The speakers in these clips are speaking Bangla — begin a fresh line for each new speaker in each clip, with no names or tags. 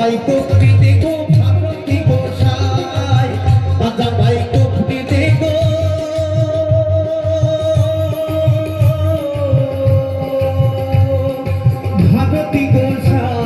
ভাই কোকরি দেখো ভারতী গোসাই আজা ভাই কোকরি দেখো ভারতী গোসাই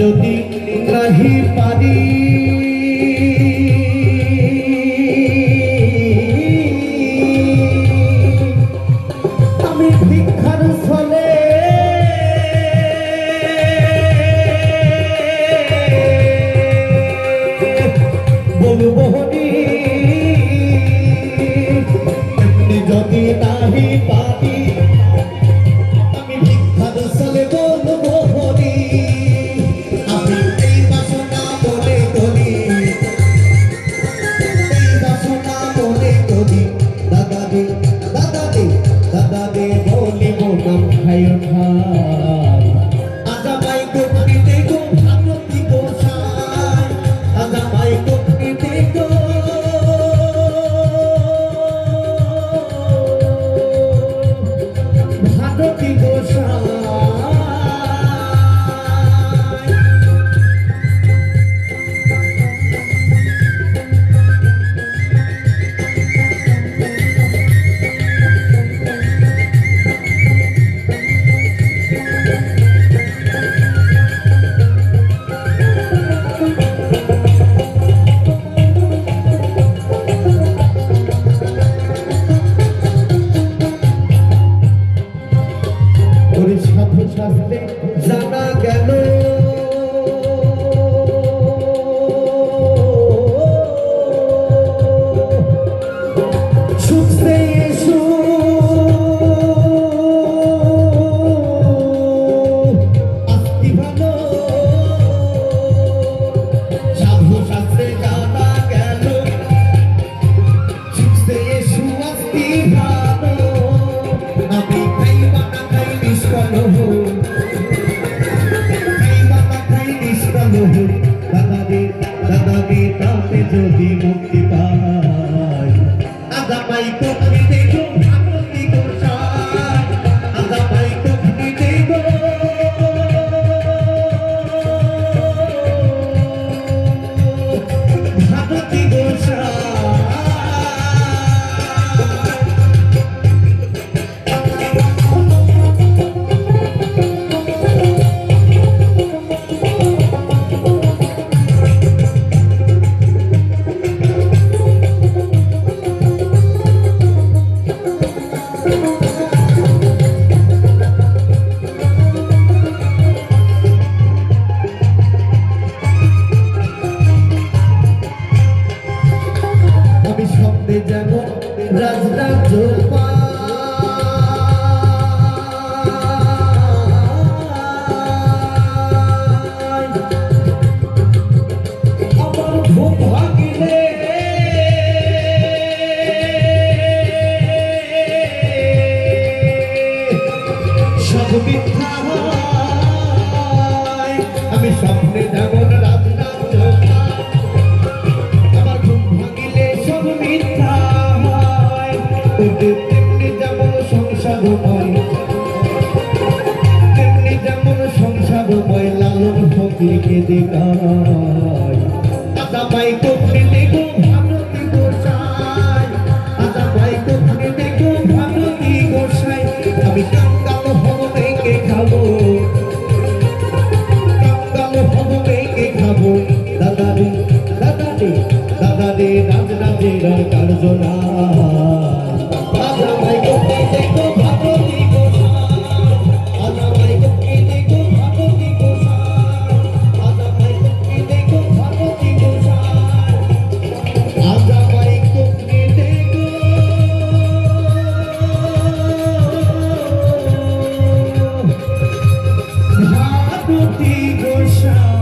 যদি নাহি পারি আমি ভিক্ষার ছলে বলবো এমনি যদি নাহি পারি আমি ভিক্ষার ছলে বলবো জানা গেল সুখে এসো আস্তি ভালো সাধু শাস্ত্রে জানা গেল সুখে এসো আস্তি ভালো আমি খাইবা না খাই নিষ্কল দাদাকে তাতে যদি মুক্তি পাই আজা পাই কোকরি দেখো ভারতী গোসাই আজা পাই কোকরি দেখো ভারতী গোসাই যেমন রাজরাজ্য আমার ঘুম ভাঙিলে সব মিথ্যা হয় আমি স্বপ্নে যেমন রাজরাজ্য তেমনি যেমন সংসারময় তেমনি যেমন সংসারময় লালন ফকিরকে দেখায় আজা পাই কোকরি দেখো ভারতী গোসাই আজা পাই কোকরি দেখো ভারতী গোসাই আমি কাঙ্গাল হব মেয়েকে খাবো কাঙ্গাল হব মেয়েকে খাবো দাদারে দাদারে দাদারে রাজরাজের কার্যনা Goshai